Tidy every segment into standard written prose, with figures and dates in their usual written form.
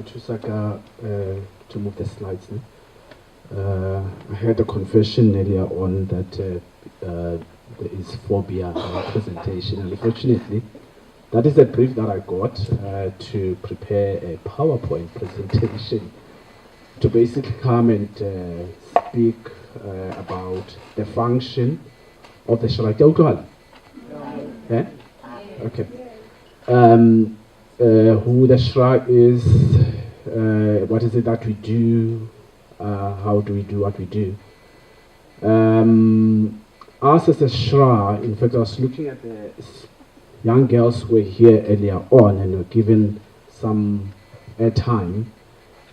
to move the slides. I had a confession earlier on that there is phobia in the presentation, and unfortunately, that is a brief that I got to prepare a PowerPoint presentation to basically come and speak about the function of the SHRA. Yeah? Okay. Who the SHRA is, what is it that we do, how do we do what we do. Us as a SHRA, in fact, I was looking at the young girls who were here earlier on and were given some airtime.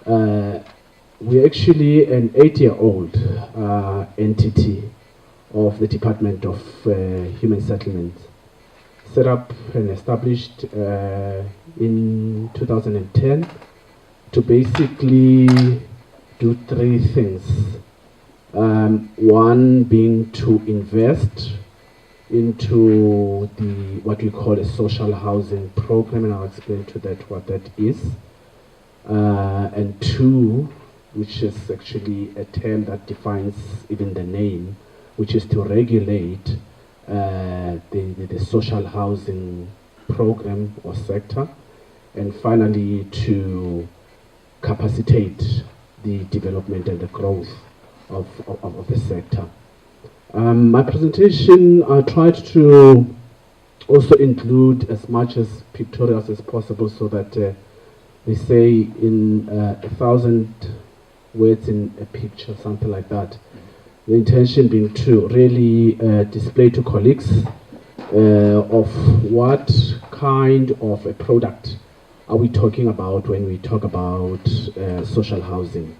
We're actually an 8-year-old entity of the Department of Human Settlements, set up and established in 2010 to basically do 3 things. One being to invest into what we call a social housing program, and I'll explain to that what that is. And 2, which is actually a term that defines even the name, which is to regulate the social housing program or sector, and finally to capacitate the development and the growth of the sector. My presentation, I tried to also include as much as pictorials as possible, so that they say in 1,000 words in a picture, something like that. The intention being to really display to colleagues of what kind of a product are we talking about when we talk about social housing.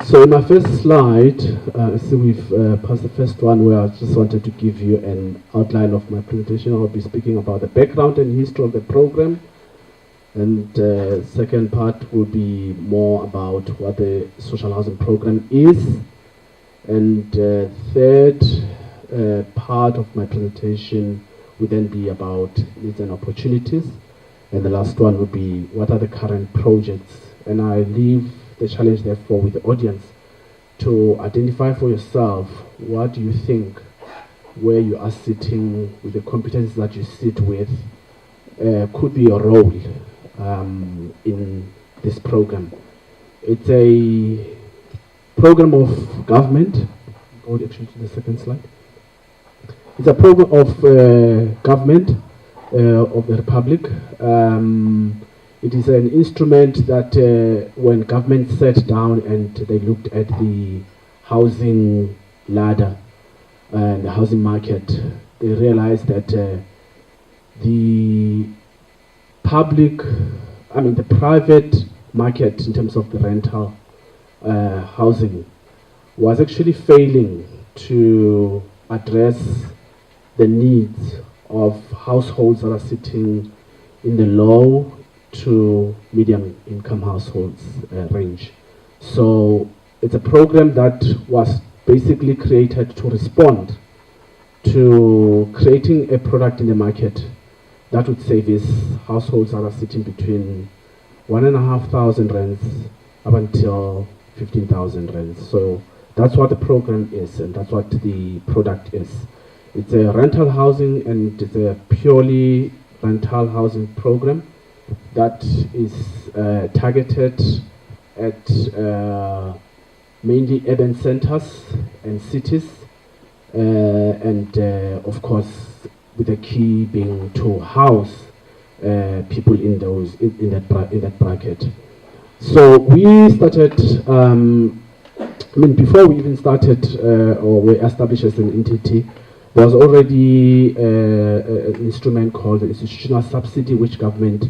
So in my first slide, so we've passed the first one, where I just wanted to give you an outline of my presentation. I'll be speaking about the background and history of the program. And second part will be more about what the social housing program is. And third part of my presentation will then be about needs and opportunities. And the last one will be what are the current projects. And I leave the challenge therefore with the audience to identify for yourself what do you think where you are sitting with the competencies that you sit with could be your role in this program. It's a program of government. Go actually to the second slide. It's a program of government of the Republic. It is an instrument that when government sat down and they looked at the housing ladder and the housing market, they realized that the private market in terms of the rental housing was actually failing to address the needs of households that are sitting in the low to medium income households range. So it's a program that was basically created to respond to creating a product in the market that would service households that are sitting between 1,500 rands up until 15,000 rands. So that's what the program is, and that's what the product is. It's a rental housing, and it's a purely rental housing program that is targeted at mainly urban centers and cities, and of course with the key being to house people in that bracket. So we started, before we even started or were established as an entity, there was already an instrument called the institutional subsidy, which government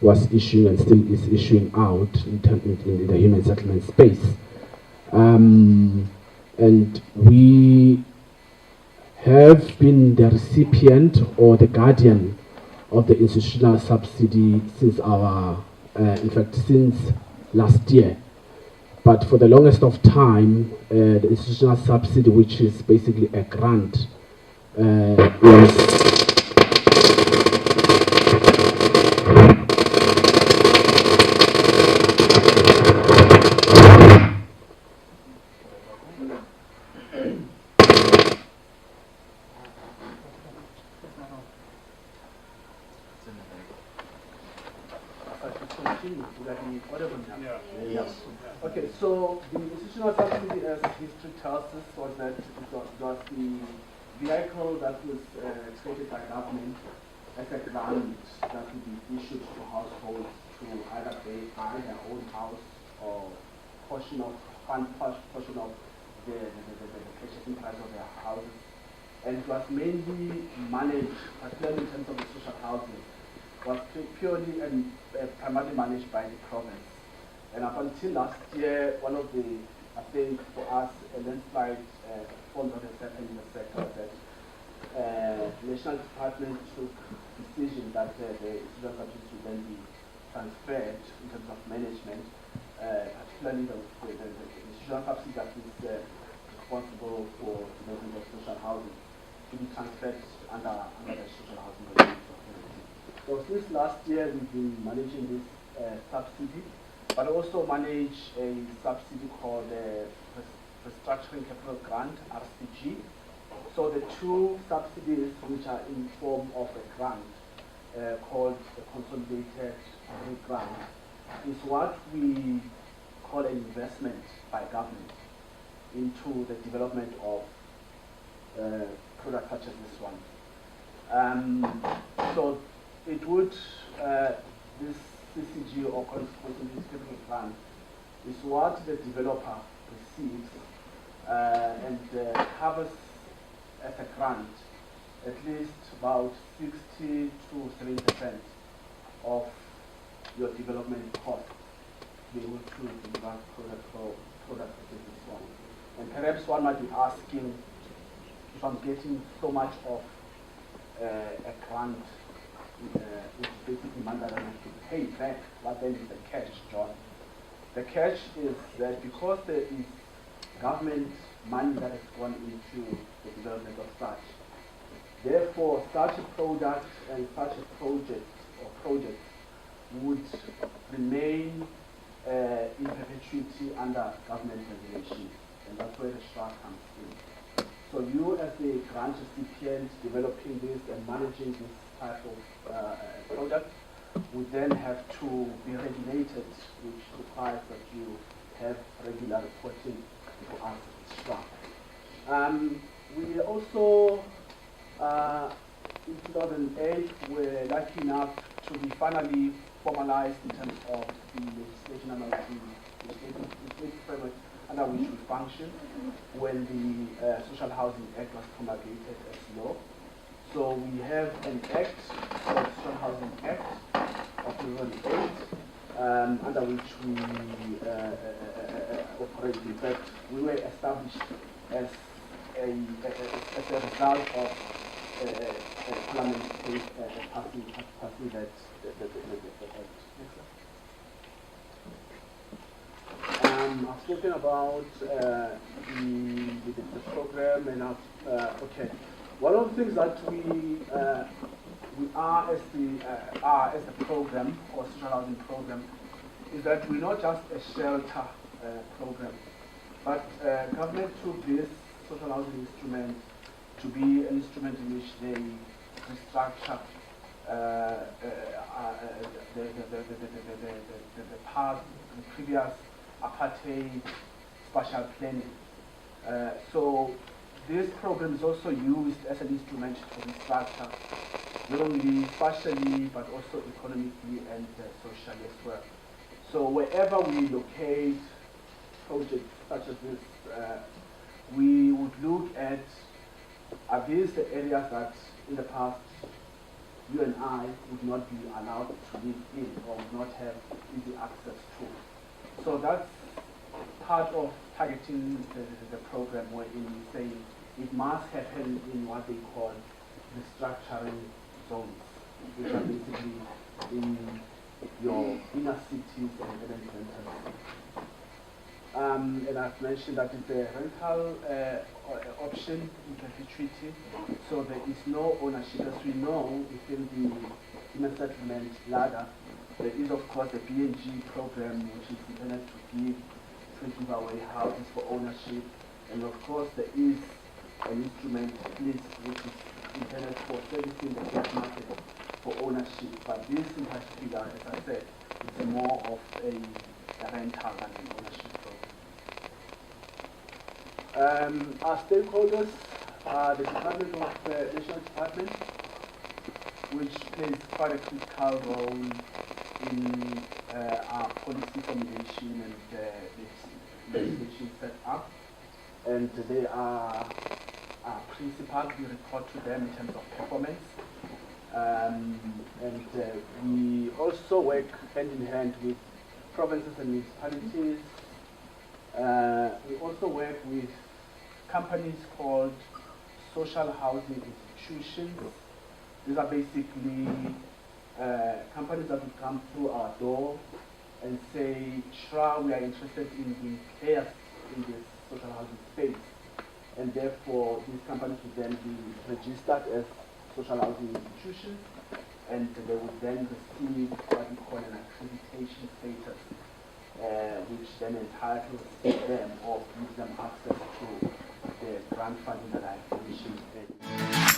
was issuing and still is issuing out in the human settlement space. And we have been the recipient or the guardian of the institutional subsidy since since last year. But for the longest of time, the institutional subsidy, which is basically a grant, is Yeah. Yes. Okay, so the institutional subsidy, as history tells us, was that it was the vehicle that was created by government as a grant that would be issued to households to either buy their own house or portion of the purchasing price of their houses. And it was mainly managed, particularly in terms of the social housing, was purely and primarily managed by the province. And up until last year, one of the, I think for us, a landslide formed what has happened in the sector that the National Department took decision that the student subsidies would then be transferred in terms of management, particularly the student subsidy that is responsible for development of social housing to be transferred under the social housing regulatory authority. So since last year, we've been managing this subsidy, but also manage a subsidy called the Restructuring Capital Grant, RCG. So the two subsidies which are in form of a grant called the Consolidated Grant is what we call an investment by government into the development of products such as this one. So it would, this CCG or Consolidated Capital Grant is what the developer receives and covers as a grant at least about 60 to 70% of your development costs to be able to develop products such as this one. And perhaps one might be asking if I'm getting so much of a grant, which is basically money that I have to pay back, what then is the cash, John? The cash is that because there is government money that has gone into the development of such, therefore such a product and such a project or projects would remain in perpetuity under government regulation, and that's where the SHRA comes in. So you as the grant recipient developing this and managing this type of product would then have to be regulated, which requires that you have regular reporting to us SHRA. We also, in 2008, were lucky enough to be finally formalized in terms of the legislation under the legislative framework under which we function when the Social Housing Act was promulgated as law. So we have an act called Social Housing Act of 2008 under which we operate. In fact, we were established as a result of Parliament passing that I've spoken about the program, and okay. One of the things that we are as the program or social housing program is that we're not just a shelter program, but government took this social housing instrument to be an instrument in which they restructure the previous apartheid spatial planning. So this program is also used as an instrument to restructure not only spatially but also economically and socially as well. So wherever we locate projects such as this, we would look at, are these the areas that in the past you and I would not be allowed to live in or would not have easy access to. So that's part of targeting the program, wherein we say it must happen in what they call restructuring zones, which are basically in your inner cities and urban centers. And I've mentioned that it's a rental option in perpetuity, so there is no ownership. As we know, within the human settlement ladder, there is of course the BNG program, which is intended to give away houses for ownership, and of course there is an instrument, which is intended for servicing the debt market for ownership. But this in particular, as I said, it's more of a rental than an ownership program. Our stakeholders are the Department of National Department, which plays quite a critical role in our policy formulation and legislation set up. And they are our principal. We report to them in terms of performance. And we also work hand in hand with provinces and municipalities. We also work with companies called social housing institutions. These are basically companies that would come through our door and say, SHRA, we are interested in being players in this social housing space. And therefore, these companies would then be registered as social housing institutions, and they would then receive what we call an accreditation status, which then entitles them or gives them access to the grant funding that I mentioned.